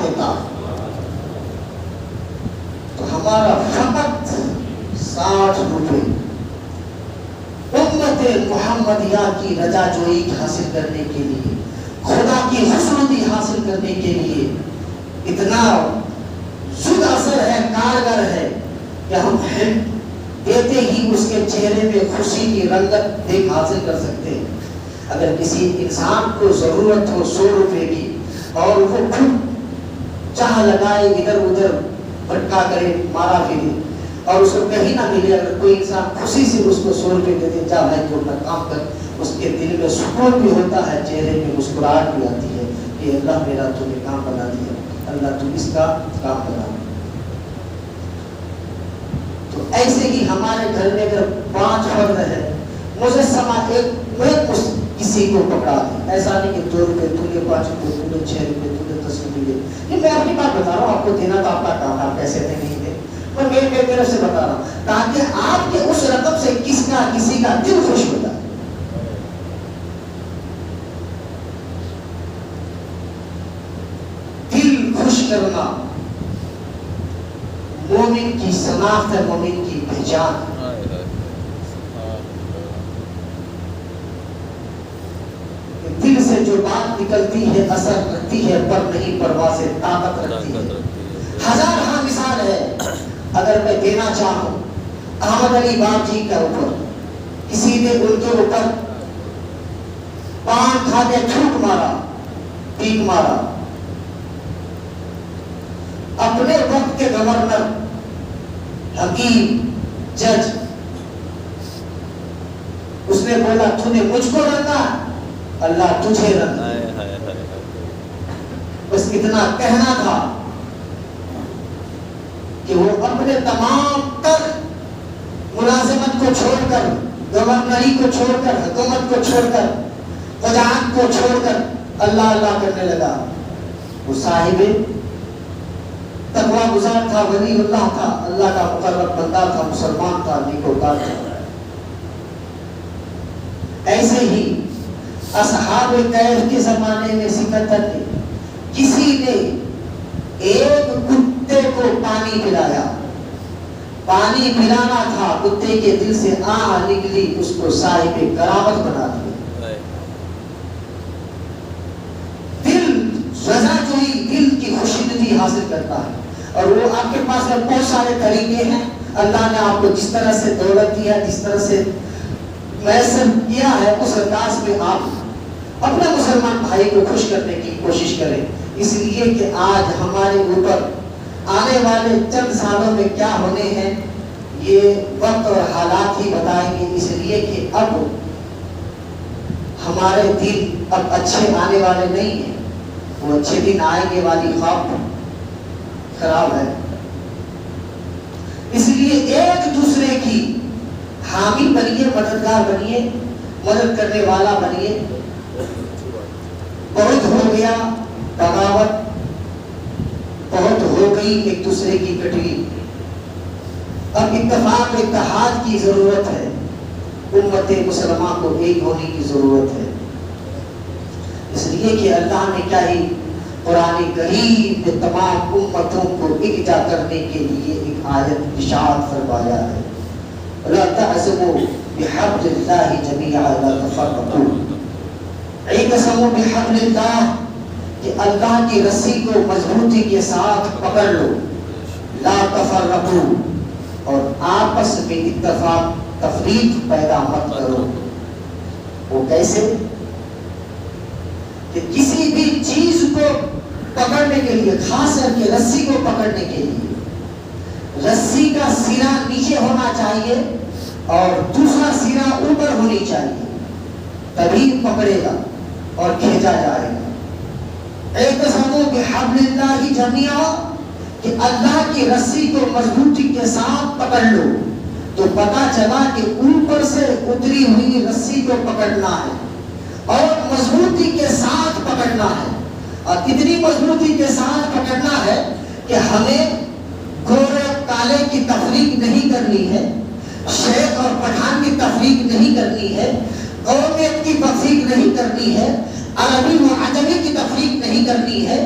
دیتا تو ہمارا فقط 60 روپے امت محمدیہ کی رضا جوئی حاصل کرنے کے لیے، خدا کی حسنودی حاصل کرنے کے لیے اتنا زود اثر ہے، کارگر ہے کہ ہم دیتے ہی اس کے چہرے میں خوشی کی رنگت دیکھ حاصل کر سکتے ہیں۔ اگر کسی انسان کو ضرورت ہو 100 روپے کی اور وہ خود چاہ لگائے ادھر ادھر بھٹکا کرے، مارا پھرے اور اس کو کہیں نہ ملے، اگر کوئی انسان خوشی سے اس کو 100 روپے دے دے، جا بھائی تو اپنا کام کر، اس کے دل میں سکون بھی ہوتا ہے، چہرے میں مسکراہٹ بھی آتی ہے کہ اللہ میرا تو نے کام بنا دیا، اللہ تو اس کا کام بنا دیا۔ تو ایسے ہی ہمارے گھر میں اگر 5 فرد ہے، مجسمہ ایک کسی کو پکڑا دے، ایسا نہیں کہ 2 روپے تو نے، 5 روپے تو نے، 6 روپے تو نے، 10 روپے دے، یہ میں اپنی بات بتا رہا ہوں، آپ کو دینا تو آپ کا کام ہے، آپ پیسے دیں نہیں دیں، میں میری طرف سے بتا رہا ہوں تاکہ آپ کے اس رقم سے کسی کا دل خوش ہوتا ہے۔ دل خوش کرنا مومن کی شناخت ہے، مومن کی پہچان ہے۔ دل سے جو بات نکلتی ہے اثر رکھتی ہے، پر نہیں پرواہ سے طاقت رکھتی ہے۔ ہزار ہاں مثال ہے، اگر میں دینا چاہوں احمد علی باپ جی کا اوپر کسی نے ان کے اوپر پان کھا کے تھوک مارا، پیک مارا، اپنے وقت کے گورنر، حکیم، جج، اس نے بولا تو نے مجھ کو رنگا، اللہ تجھے رنگا، بس اتنا کہنا تھا کہ وہ اپنے تمام تر ملازمت کو چھوڑ کر، گورنری کو چھوڑ کر، حکومت کو چھوڑ کر، وزارت کو چھوڑ کر اللہ اللہ کرنے لگا۔ وہ صاحب تقوی گزار تھا، ولی اللہ تھا، اللہ کا مقرب بندہ تھا، مسلمان تھا، نیکوکار تھا۔ ایسے ہی اصحاب کہف کے زمانے میں سکندر نے کسی نے ایک کتے کو پانی پلایا، پانی پلانا تھا، کتے کے دل سے آہ نکلی، اس کو صاحب کرامت بنا دیا۔ دل رضا جوئی دل کی خوشنودی حاصل کرتا ہے، اور وہ آپ کے پاس بہت سارے طریقے ہیں، اللہ نے آپ کو جس طرح سے دولت دیا، جس طرح سے میسر کیا ہے، اس انداز میں آپ اپنے مسلمان بھائی کو خوش کرنے کی کوشش کریں، اس لیے کہ آج ہمارے اوپر آنے والے چند سالوں میں کیا ہونے ہیں یہ وقت اور حالات ہی بتائیں گے، اس لیے کہ اب ہمارے دل اب اچھے آنے والے نہیں ہیں، وہ اچھے دن آئیں گے والی خواب خراب ہے۔ اس لیے ایک دوسرے کی حامی بنیے، مددگار بنیے، مدد کرنے والا بنیے۔ بہت ہو گیا بغاوت، بہت ہو گئی ایک دوسرے کی کٹوی، اب اتفاق اتحاد کی ضرورت ہے، امت مسلمہ کو ایک ہونے کی ضرورت ہے۔ اس لیے کہ اللہ نے کیا ہی قرآن کریم میں تمام امتوں کو اکٹھا کرنے کے لیے ایک آیت ارشاد فرمایا ہے، لا تعزموا بحبل اللہ جميعا لا تفرقوا، اعتصموا بحبل اللہ، کہ اللہ کی رسی کو مضبوطی کے ساتھ پکڑ لو، لا تفرقوا، اور آپس میں اتفاق تفریق پیدا مت کرو۔ وہ کیسے؟ کہ کسی بھی چیز کو پکڑنے کے لیے، خاص کر کے رسی کو پکڑنے کے لیے، رسی کا سرا نیچے ہونا چاہیے اور دوسرا سرا اوپر ہونی چاہیے، تبھی پکڑے گا اور کھینچا جائے گا۔ اعتصموا بحبل اللہ جميعا، کہ اللہ کی رسی کو مضبوطی کے ساتھ پکڑ لو، تو پتا چلا کہ اوپر سے اتری ہوئی رسی کو پکڑنا ہے اور مضبوطی کے ساتھ پکڑنا ہے، اور اتنی مضبوطی کے ساتھ پکڑنا ہے کہ ہمیں گورے کالے کی تفریق نہیں کرنی ہے، شیخ اور پٹھان کی تفریق نہیں کرنی ہے، قومیت کی تفریق نہیں کرنی ہے، عربی و عجمی کی تفریق نہیں کرنی ہے،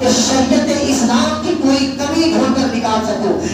کہ شریعت اسلام کی کوئی کمی ڈھونڈ کر نکال سکو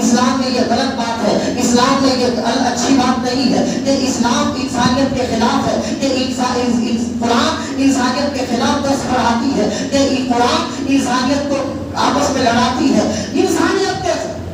اسلام میں یہ غلط بات ہے، اسلام میں یہ اچھی بات نہیں ہے، کہ اسلام انسانیت کے خلاف ہے، کہ قرآن انسانیت کے خلاف دست بڑھاتی ہے، کہ قرآن انسانیت کو آپس میں لڑاتی ہے. انسانیت کے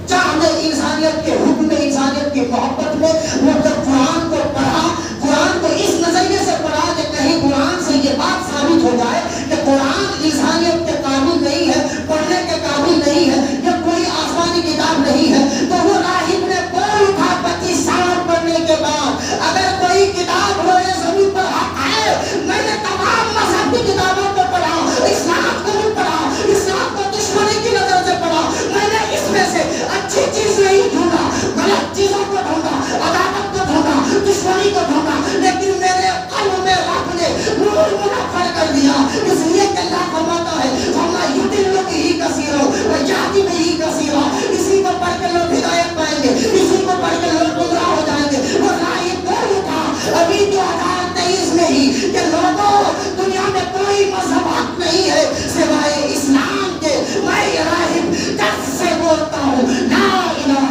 چاہنے، انسانیت کے حکم میں، انسانیت کی محبت میں وہ جب قرآن کو پڑھا، قرآن کو اس نظریے سے پڑھا کہ کہیں قرآن سے یہ بات ثابت ہو جائے کہ قرآن انسانیت کے قابل نہیں ہے، پڑھنے کے قابل نہیں ہے، یہ کوئی آسمانی کتاب نہیں ہے. تو وہ راہب نے بول اٹھا 25 سال پڑھنے کے بعد، اگر کوئی کتاب روئے زمین پر حق ہے، میں نے تمام مذہب کی کتابوں کو پڑھا، اسلام کو بھی پڑھا، اسلام کو دشمنی کی نظر سے پڑھا، میں نے اس میں سے اچھی چیز نہیں ڈھونڈا، غلط چیزوں کو ڈھونڈا، عداوت کو ڈھونڈا، دشمنی کو ڈھونڈا، لیکن میرے قلب میں رب نے نور منور کر دیا. اس لیے کہ اللہ فرماتا ہے وَمَا يُضِلُّ بِهِ كَثِيرًا وَيَهْدِي بِهِ كَثِيرًا. اسی کو پڑھ کے لوگ ہدایت پائیں گے، اسی کو پڑھ کے لوگ گمراہ ہو جائیں گے. وہ راہ بول اٹھا ابھی 2023 میں ہی کہ لوگوں دنیا میں کوئی مذہب حق نہیں ہے سوائے اسلام کے. میں راہب دست سے بولتا ہوں لا الہ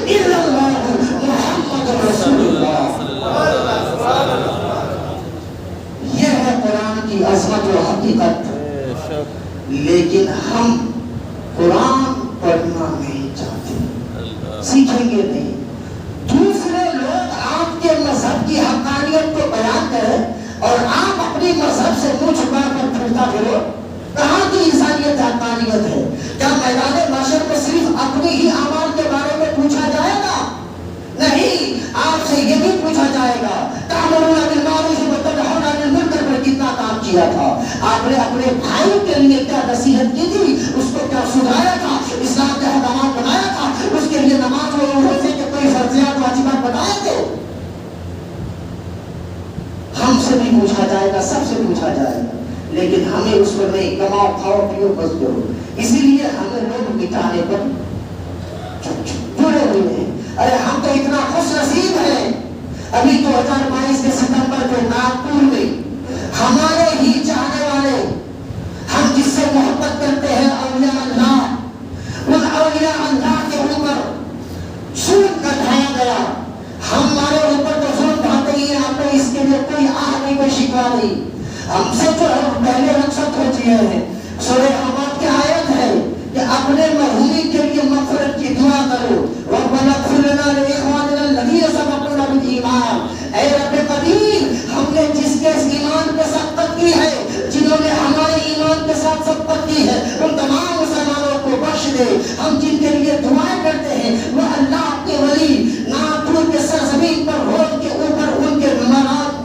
الا اللہ محمد رسول اللہ. یہ ہے قرآن کی عظمت و حقیقت. لیکن ہم قرآن پڑھنا نہیں چاہتے، سیکھیں گے نہیں. دوسرے لوگ آپ کے مذہب کی حقانیت کو بیان کریں اور آپ اپنی مذہب سے منہ چھپا کر پھرتا پھرو. کہاں کی انسانیت حقانیت ہے؟ کیا میدان محشر میں صرف اپنی ہی اعمال کے بارے میں پوچھا جائے گا؟ نہیں، آپ سے یہ بھی پوچھا جائے گا تأمرون بالمعروف وتنہون عن المنکر پر کتنا کام کیا تھا، آپ نے اپنے بھائی کے لیے کیا نصیحت کی تھی، اس کو کیا سدھایا تھا، اسلام کا احکامات بنایا تھا، اس کے لیے نماز و روزے کے کوئی فرضیات واجبات بتائے تھے. ہم سے بھی پوچھا جائے گا، سب سے پوچھا جائے گا. لیکن ہمیں اس پر نہیں، کماؤ کھاؤ پیو بس کرو. اسی لیے ہمیں لوگ مٹانے پر جڑے ہوئے ہیں. ارے ہم تو اتنا خوش نصیب ہیں. ابھی 2022 کے ستمبر کو ناگپور میں ہمارے ہی چاہنے والے، ہم جس سے محبت کرتے ہیں، اولیاء اللہ، ان اولیاء اللہ کے اوپر ظلم ڈھایا گیا. ہمارے اوپر تو ظلم ڈھاتے ہی، آپ نے اس کے لیے کوئی آہ نہیں، کوئی شکوہ نہیں. ہم سے جو پہلے رخصت ہو چکے ہیں. سورہ حماد کی آیت ہے کہ اپنے مرحومین کے لیے مغفرت کی دعا کرو. ربنا اغفر لنا ولاخواننا الذین سبقونا بالایمان. اے رب قدیر، ہم نے جس کے ایمان کے ساتھ سبقت کی ہے، جنہوں نے ہمارے ایمان کے ساتھ سبقت کی ہے، ان تمام مسلمانوں کو بخش دے. ہم جن کے لیے دعائیں کرتے ہیں وہ اللہ کے ولی ناگپور کے سرزمین پر روڈ کے اوپر ان کے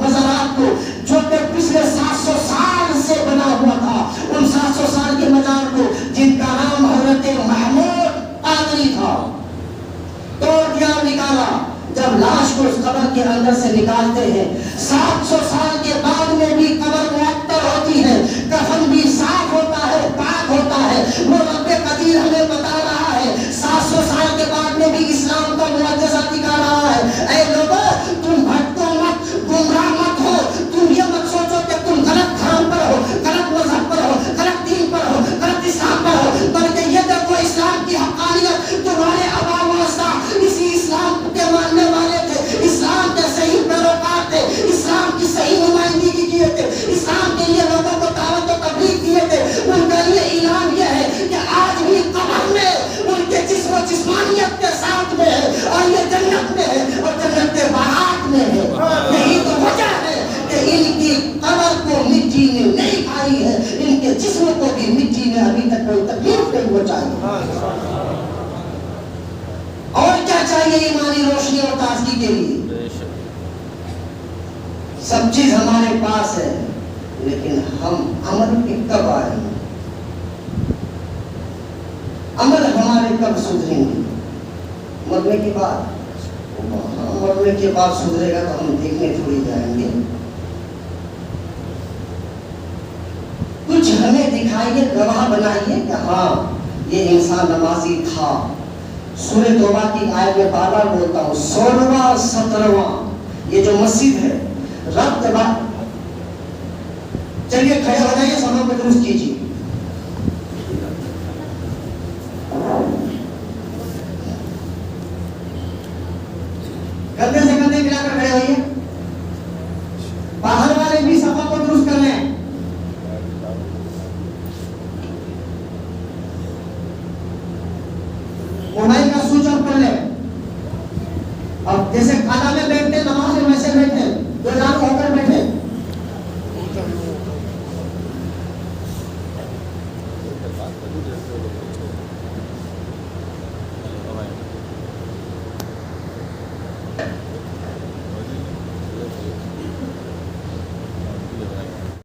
مزارات کو جو کہ پچھلے 700 سال سے بنا ہوا تھا، ان 700 سال کے مزار کو جن کا نام حضرت محمود قادری تھا، توڑ دیا، نکالا. جب لاش کو اس قبر کے اندر سے نکالتے ہیں، 700 سال کے بعد میں بھی قبر معطر ہوتی ہے، کفن بھی صاف ہوتا ہے، پاک ہوتا ہے. وہ رب قدیر ہمیں بتا رہا ہے 700 سال کے بعد میں بھی اسلام کا معجزہ دکھا رہا ہے. اے لوگوں، تم بھٹکو مت، گمراہ مت ہو. تم یہ مت سوچو کہ تم غلط دھرم پر ہو، غلط مذہب پر ہو، غلط دین پر ہو، غلط اسلام پر ہو، بلکہ یہ دیکھو اسلام کی حقانیت. تمہارے آبا و اجداد اسی اسلام کے ماننے والے تھے، اسلام کے صحیح پیروکار تھے، اسلام کی صحیح نمائندگی کیے تھے، اسلام کے لیے لوگوں کو دعوت و تبلیغ کیے تھے. ان کا یہ اعلان یہ ہے کہ آج بھی قبر میں ان کے جسم و جسمانیت کے ساتھ میں ہے، اور یہ جنت میں ہے، اور جنت کے باغات میں ہے. یہی تو وجہ ہے کہ ان کی قبر کو مٹی نے نہیں کھائی ہے، ان کے جسم کو بھی مٹی نے ابھی تک کوئی تکلیف نہیں پہنچائی. اور کیا چاہیے ایمانی روشنی اور تازگی کے لیے؟ سب چیز ہمارے پاس ہے، لیکن ہم عمل پہ کب آئیں گے؟ عمل ہمارے کب سدھریں گے؟ مرنے کے بعد؟ مرنے کے بعد سدھرے گا تو ہم دیکھنے تھوڑی جائیں گے. کچھ ہمیں دکھائیے، گواہ بنائیے کہ ہاں یہ انسان نمازی تھا. سورہ توبہ کی آیت میں بار بار بولتا ہوں، 16واں 17واں یہ جو مسجد ہے، رب تباہ. چلیے کھڑے ہو جائیے، سبوں کو درست کیجیے. گدے سے گدے ملا کر کھڑے ہوئیے. باہر والے بھی صفا کو درست کر لیں. موبائل کا سوئچ آف کر لیں. اب جیسے کھانا میں بیٹھتے نماز